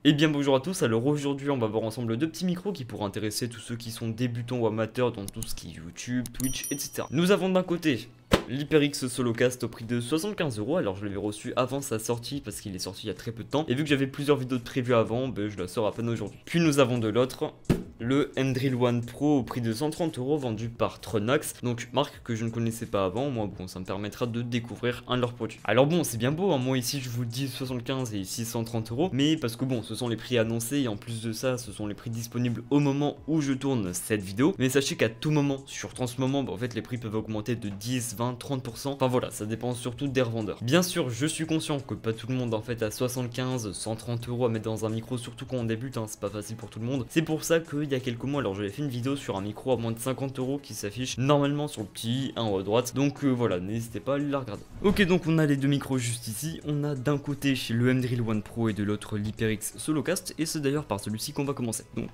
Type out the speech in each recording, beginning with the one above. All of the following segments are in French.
Eh bien bonjour à tous, alors aujourd'hui on va voir ensemble deux petits micros qui pourraient intéresser tous ceux qui sont débutants ou amateurs dans tout ce qui est YouTube, Twitch, etc. Nous avons d'un côté l'HyperX Solocast au prix de 75 €. Alors je l'avais reçu avant sa sortie parce qu'il est sorti il y a très peu de temps. Et vu que j'avais plusieurs vidéos de prévues avant, je la sors à peine aujourd'hui. Puis nous avons de l'autre le M-Drill One Pro au prix de 130 € vendu par Tronax. Donc marque que je ne connaissais pas avant. Moi bon, ça me permettra de découvrir un de leurs produits. Alors bon, c'est bien beau, hein. Moi ici je vous dis 75 et ici 130 €. Mais parce que bon, ce sont les prix annoncés et en plus de ça, ce sont les prix disponibles au moment où je tourne cette vidéo. Mais sachez qu'à tout moment, surtout en ce moment, en fait les prix peuvent augmenter de 10, 20, 30%. Enfin voilà, ça dépend surtout des revendeurs. Bien sûr, je suis conscient que pas tout le monde en fait a 75, 130 € à mettre dans un micro, surtout quand on débute, hein, c'est pas facile pour tout le monde. C'est pour ça qu'il y a quelques mois, alors j'avais fait une vidéo sur un micro à moins de 50 € qui s'affiche normalement sur le petit 1 haut à droite. Donc voilà, n'hésitez pas à la regarder. Ok, donc on a les deux micros juste ici. On a d'un côté chez le M-Drill One Pro et de l'autre l'HyperX Solocast. Et c'est d'ailleurs par celui-ci qu'on va commencer. Donc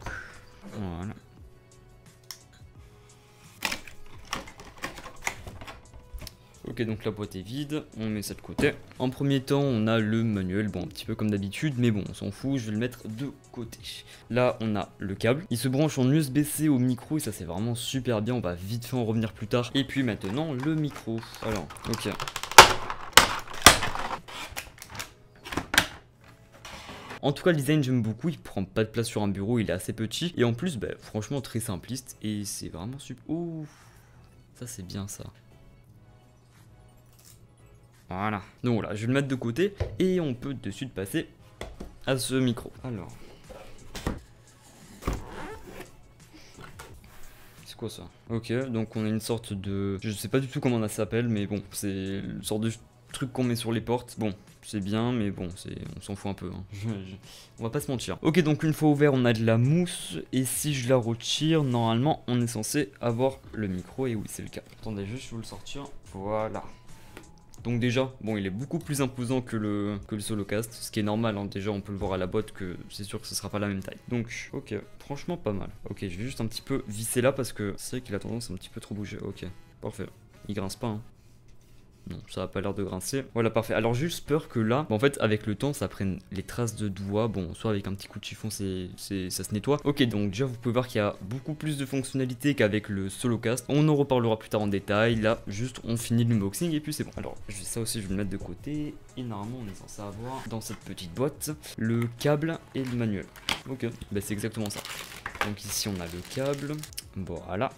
voilà. Ok, donc la boîte est vide, on met ça de côté. En premier temps, on a le manuel, bon, un petit peu comme d'habitude, mais bon, on s'en fout, je vais le mettre de côté. Là, on a le câble. Il se branche en USB-C au micro et ça, c'est vraiment super bien. On va vite fait en revenir plus tard. Et puis maintenant, le micro. Alors, ok. En tout cas, le design, j'aime beaucoup. Il prend pas de place sur un bureau, il est assez petit. Et en plus, franchement, très simpliste. Et c'est vraiment super. Ouh, ça, c'est bien ça. Voilà, donc voilà, je vais le mettre de côté et on peut de suite passer à ce micro. Alors, c'est quoi ça? Ok, donc on a une sorte de... Je sais pas du tout comment ça s'appelle, mais bon, c'est une sorte de truc qu'on met sur les portes. Bon, c'est bien, mais bon, on s'en fout un peu, hein. On va pas se mentir. Ok, donc une fois ouvert, on a de la mousse, et si je la retire, normalement, on est censé avoir le micro, et oui, c'est le cas. Attendez, juste, je vais le sortir. Voilà. Donc déjà, bon, il est beaucoup plus imposant que le Solocast, ce qui est normal, hein. Déjà on peut le voir à la boîte que c'est sûr que ce sera pas la même taille. Donc, ok, franchement pas mal. Ok, je vais juste un petit peu visser là parce que c'est vrai qu'il a tendance à un petit peu trop bouger. Ok, parfait. Il grince pas, hein. Non, ça a pas l'air de grincer. Voilà, parfait. Alors juste peur que là, en fait, avec le temps, ça prenne les traces de doigts. Bon, soit avec un petit coup de chiffon, ça se nettoie. Ok, donc déjà, vous pouvez voir qu'il y a beaucoup plus de fonctionnalités qu'avec le Solocast. On en reparlera plus tard en détail. Là, juste, on finit l'unboxing et puis c'est bon. Alors, ça aussi, je vais le mettre de côté. Et normalement, on est censé avoir dans cette petite boîte le câble et le manuel. Ok, c'est exactement ça. Donc ici, on a le câble. Voilà.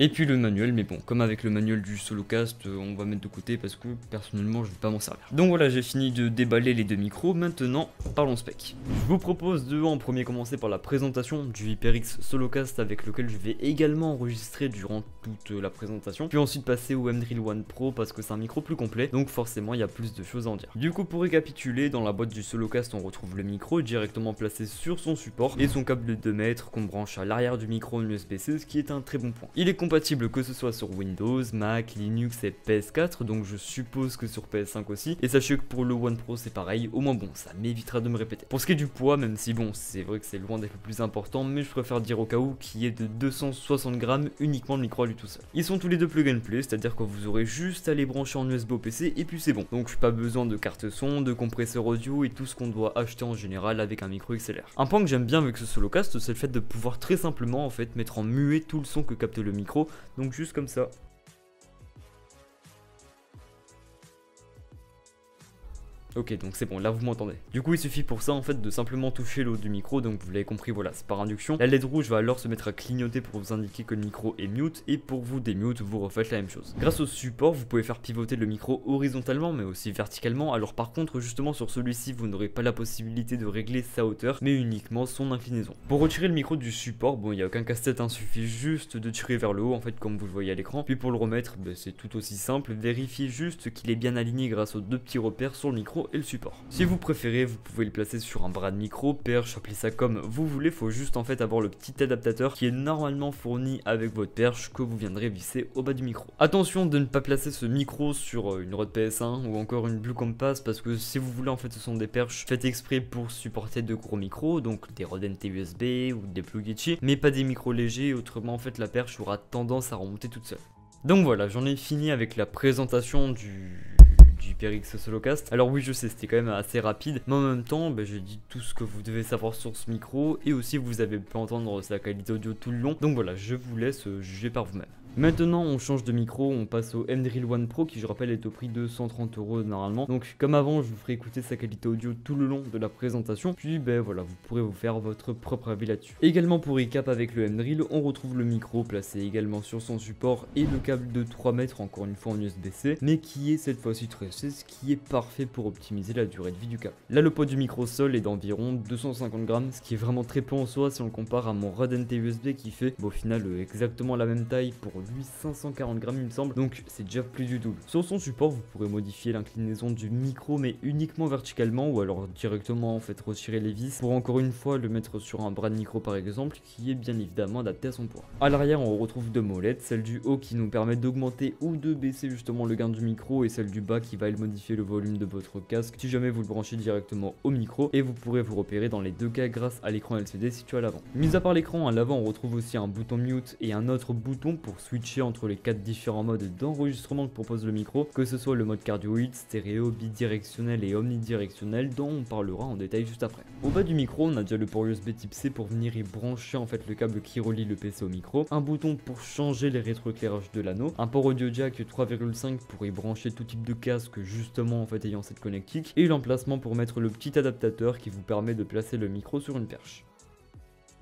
Et puis le manuel, mais bon, comme avec le manuel du Solocast, on va mettre de côté parce que personnellement je vais pas m'en servir. Donc voilà, j'ai fini de déballer les deux micros, maintenant parlons spec. Je vous propose de en premier commencer par la présentation du HyperX Solocast avec lequel je vais également enregistrer durant toute la présentation. Puis ensuite passer au M-Drill One Pro parce que c'est un micro plus complet, donc forcément il y a plus de choses à en dire. Du coup pour récapituler, dans la boîte du Solocast on retrouve le micro directement placé sur son support et son câble de 2 mètres qu'on branche à l'arrière du micro en USB-C, ce qui est un très bon point. Il est compatible que ce soit sur Windows, Mac, Linux et PS4, donc je suppose que sur PS5 aussi. Et sachez que pour le One Pro c'est pareil, au moins bon, ça m'évitera de me répéter. Pour ce qui est du poids, même si bon, c'est vrai que c'est loin d'être le plus important, mais je préfère dire au cas où qu'il est de 260 grammes uniquement le micro à lui tout seul. Ils sont tous les deux plug and play, c'est-à-dire que vous aurez juste à les brancher en USB au PC et puis c'est bon. Donc pas besoin de carte son, de compresseur audio et tout ce qu'on doit acheter en général avec un micro XLR. Un point que j'aime bien avec ce Solocast, c'est le fait de pouvoir très simplement en fait mettre en muet tout le son que capte le micro. Donc juste comme ça. Ok, donc c'est bon, là vous m'entendez. Du coup il suffit pour ça en fait de simplement toucher le haut du micro, donc vous l'avez compris, voilà, c'est par induction. La LED rouge va alors se mettre à clignoter pour vous indiquer que le micro est mute, et pour vous démute, vous refaites la même chose. Grâce au support, vous pouvez faire pivoter le micro horizontalement mais aussi verticalement. Alors par contre justement sur celui-ci vous n'aurez pas la possibilité de régler sa hauteur mais uniquement son inclinaison. Pour retirer le micro du support, bon il n'y a aucun casse-tête, il suffit juste de tirer vers le haut en fait comme vous le voyez à l'écran. Puis pour le remettre, c'est tout aussi simple, vérifiez juste qu'il est bien aligné grâce aux deux petits repères sur le micro et le support. Si vous préférez, vous pouvez le placer sur un bras de micro, perche, appelez ça comme vous voulez, faut juste en fait avoir le petit adaptateur qui est normalement fourni avec votre perche que vous viendrez visser au bas du micro. Attention de ne pas placer ce micro sur une Rode PS1 ou encore une Blue Compass parce que si vous voulez en fait ce sont des perches faites exprès pour supporter de gros micros, donc des Rode NT USB ou des Plug Itchy, mais pas des micros légers, autrement en fait la perche aura tendance à remonter toute seule. Donc voilà, j'en ai fini avec la présentation du HyperX Solocast. Alors oui, je sais, c'était quand même assez rapide, mais en même temps, j'ai dit tout ce que vous devez savoir sur ce micro, et aussi vous avez pu entendre sa qualité audio tout le long, donc voilà, je vous laisse juger par vous-même. Maintenant on change de micro, on passe au M-Drill One Pro qui je rappelle est au prix de 130 € normalement. Donc comme avant je vous ferai écouter sa qualité audio tout le long de la présentation, puis voilà, vous pourrez vous faire votre propre avis là-dessus. Également pour recap avec le M-Drill, on retrouve le micro placé également sur son support et le câble de 3 mètres encore une fois en USB-C, mais qui est cette fois-ci tressé, ce qui est parfait pour optimiser la durée de vie du câble. Là le poids du micro sol est d'environ 250 grammes, ce qui est vraiment très peu en soi si on le compare à mon Rode NT USB qui fait au final exactement la même taille pour lui 540 grammes il me semble, donc c'est déjà plus du double. Sur son support vous pourrez modifier l'inclinaison du micro mais uniquement verticalement ou alors directement en fait retirer les vis pour encore une fois le mettre sur un bras de micro par exemple qui est bien évidemment adapté à son poids. À l'arrière on retrouve deux molettes, celle du haut qui nous permet d'augmenter ou de baisser justement le gain du micro et celle du bas qui va modifier le volume de votre casque si jamais vous le branchez directement au micro, et vous pourrez vous repérer dans les deux cas grâce à l'écran LCD situé à l'avant. Mis à part l'écran, à l'avant on retrouve aussi un bouton mute et un autre bouton pour switcher entre les 4 différents modes d'enregistrement que propose le micro, que ce soit le mode cardioïde, stéréo, bidirectionnel et omnidirectionnel dont on parlera en détail juste après. Au bas du micro on a déjà le port USB type C pour venir y brancher en fait le câble qui relie le PC au micro, un bouton pour changer les rétroéclairages de l'anneau, un port audio jack 3,5 pour y brancher tout type de casque justement en fait ayant cette connectique, et l'emplacement pour mettre le petit adaptateur qui vous permet de placer le micro sur une perche.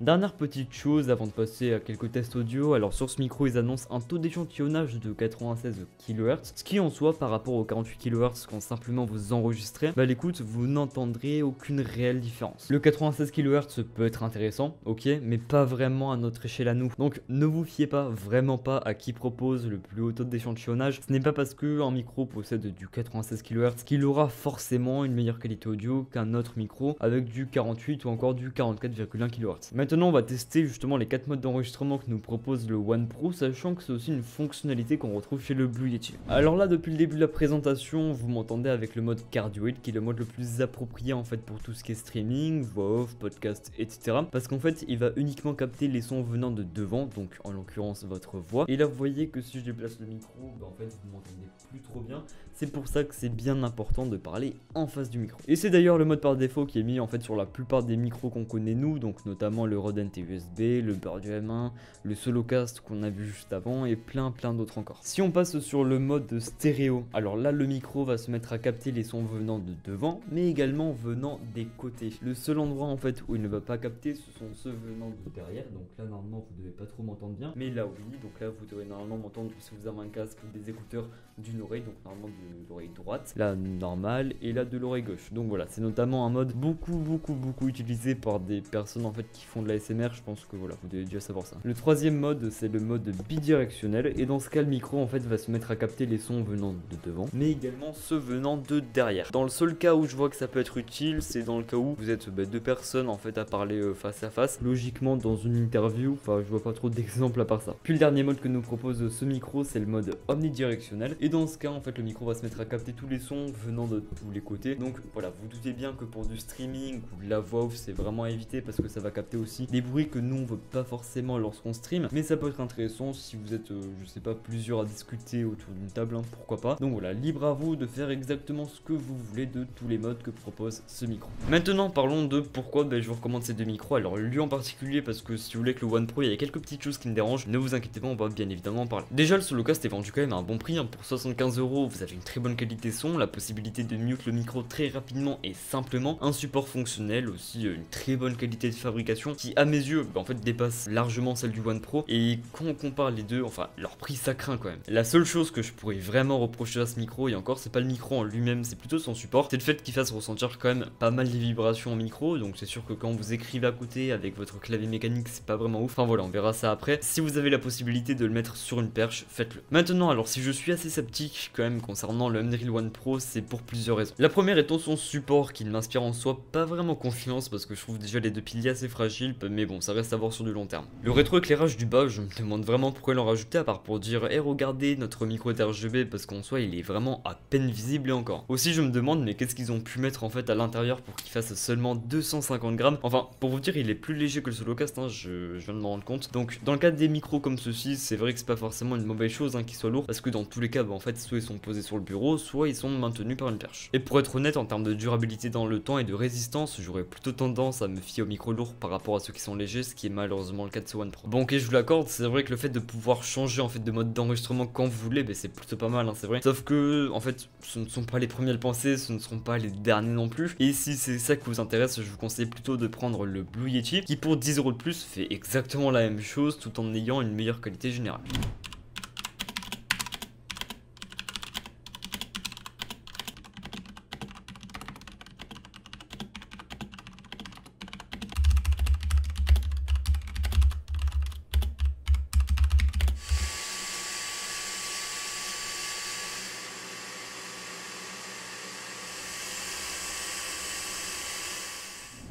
Dernière petite chose avant de passer à quelques tests audio, alors sur ce micro ils annoncent un taux d'échantillonnage de 96 kHz, ce qui en soi par rapport aux 48 kHz quand simplement vous enregistrez, l'écoute vous n'entendrez aucune réelle différence. Le 96 kHz peut être intéressant, ok, mais pas vraiment à notre échelle à nous. Donc ne vous fiez pas, vraiment pas à qui propose le plus haut taux d'échantillonnage. Ce n'est pas parce qu'un micro possède du 96 kHz qu'il aura forcément une meilleure qualité audio qu'un autre micro avec du 48 ou encore du 44,1 kHz. Maintenant on va tester justement les 4 modes d'enregistrement que nous propose le One Pro, sachant que c'est aussi une fonctionnalité qu'on retrouve chez le Blue Yeti. Alors là depuis le début de la présentation vous m'entendez avec le mode cardioïde qui est le mode le plus approprié en fait pour tout ce qui est streaming, voix off, podcast, etc. Parce qu'en fait il va uniquement capter les sons venant de devant, donc en l'occurrence votre voix. Et là vous voyez que si je déplace le micro, en fait vous m'entendez plus trop bien. C'est pour ça que c'est bien important de parler en face du micro. Et c'est d'ailleurs le mode par défaut qui est mis en fait sur la plupart des micros qu'on connaît nous, donc notamment le Rode NT USB, le Birdie M1, le Solocast qu'on a vu juste avant et plein d'autres encore. Si on passe sur le mode stéréo, alors là le micro va se mettre à capter les sons venant de devant mais également venant des côtés. Le seul endroit en fait où il ne va pas capter ce sont ceux venant de derrière, donc là normalement vous devez pas trop m'entendre bien, mais là oui, donc là vous devrez normalement m'entendre si vous avez un casque ou des écouteurs d'une oreille, donc normalement de l'oreille droite, là normal, et là de l'oreille gauche. Donc voilà, c'est notamment un mode beaucoup utilisé par des personnes en fait qui font de la SMR, je pense que voilà, vous devez déjà savoir ça. Le troisième mode c'est le mode bidirectionnel, et dans ce cas le micro en fait va se mettre à capter les sons venant de devant, mais également ceux venant de derrière. Dans le seul cas où je vois que ça peut être utile, c'est dans le cas où vous êtes deux personnes en fait à parler face à face, logiquement dans une interview, enfin je vois pas trop d'exemples à part ça. Puis le dernier mode que nous propose ce micro c'est le mode omnidirectionnel, et dans ce cas en fait le micro va se mettre à capter tous les sons venant de tous les côtés. Donc voilà, vous doutez bien que pour du streaming ou de la voix off c'est vraiment à éviter parce que ça va capter aussi des bruits que nous on veut pas forcément lorsqu'on stream, mais ça peut être intéressant si vous êtes je sais pas plusieurs à discuter autour d'une table, pourquoi pas. Donc voilà, libre à vous de faire exactement ce que vous voulez de tous les modes que propose ce micro. Maintenant parlons de pourquoi je vous recommande ces deux micros. Alors lui en particulier parce que si vous voulez que le One Pro il y a quelques petites choses qui me dérangent, ne vous inquiétez pas, on va bien évidemment en parler. Déjà le Solocast est vendu quand même à un bon prix, pour 75 €, vous avez une très bonne qualité son, la possibilité de mute le micro très rapidement et simplement, un support fonctionnel aussi, une très bonne qualité de fabrication qui à mes yeux en fait dépasse largement celle du One Pro, et quand on compare les deux, enfin leur prix ça craint quand même. La seule chose que je pourrais vraiment reprocher à ce micro, et encore c'est pas le micro en lui-même, c'est plutôt son support, c'est le fait qu'il fasse ressentir quand même pas mal des vibrations au micro, donc c'est sûr que quand vous écrivez à côté avec votre clavier mécanique c'est pas vraiment ouf, enfin voilà on verra ça après. Si vous avez la possibilité de le mettre sur une perche, faites-le. Maintenant alors si je suis assez sceptique quand même concernant le M-Drill One Pro, c'est pour plusieurs raisons. La première étant son support qui ne m'inspire en soi pas vraiment confiance parce que je trouve déjà les deux piliers assez fragiles, mais bon, ça reste à voir sur du long terme. Le rétroéclairage du bas, je me demande vraiment pourquoi l'en rajouter à part pour dire hey, regardez notre micro RGB, parce qu'en soi il est vraiment à peine visible et encore. Aussi je me demande mais qu'est-ce qu'ils ont pu mettre en fait à l'intérieur pour qu'il fasse seulement 250 grammes. Enfin pour vous dire il est plus léger que le Solocast, hein, je viens de m'en rendre compte. Donc dans le cas des micros comme ceci, c'est vrai que c'est pas forcément une mauvaise chose hein, qu'ils soient lourds, parce que dans tous les cas en fait soit ils sont posés sur le bureau, soit ils sont maintenus par une perche. Et pour être honnête en termes de durabilité dans le temps et de résistance, j'aurais plutôt tendance à me fier aux micros lourds par rapport à ceux qui sont légers, ce qui est malheureusement le cas de ce One Pro. Bon ok je vous l'accorde, c'est vrai que le fait de pouvoir changer en fait de mode d'enregistrement quand vous voulez, bah, c'est plutôt pas mal hein, c'est vrai. Sauf que en fait ce ne sont pas les premiers à le penser, ce ne seront pas les derniers non plus. Et si c'est ça qui vous intéresse, je vous conseille plutôt de prendre le Blue Yeti qui pour 10 € de plus fait exactement la même chose tout en ayant une meilleure qualité générale.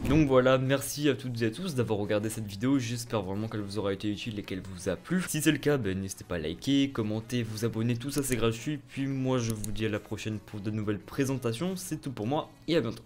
Donc voilà, merci à toutes et à tous d'avoir regardé cette vidéo, j'espère vraiment qu'elle vous aura été utile et qu'elle vous a plu. Si c'est le cas, n'hésitez pas à liker, commenter, vous abonner, tout ça c'est gratuit. Puis moi je vous dis à la prochaine pour de nouvelles présentations, c'est tout pour moi et à bientôt.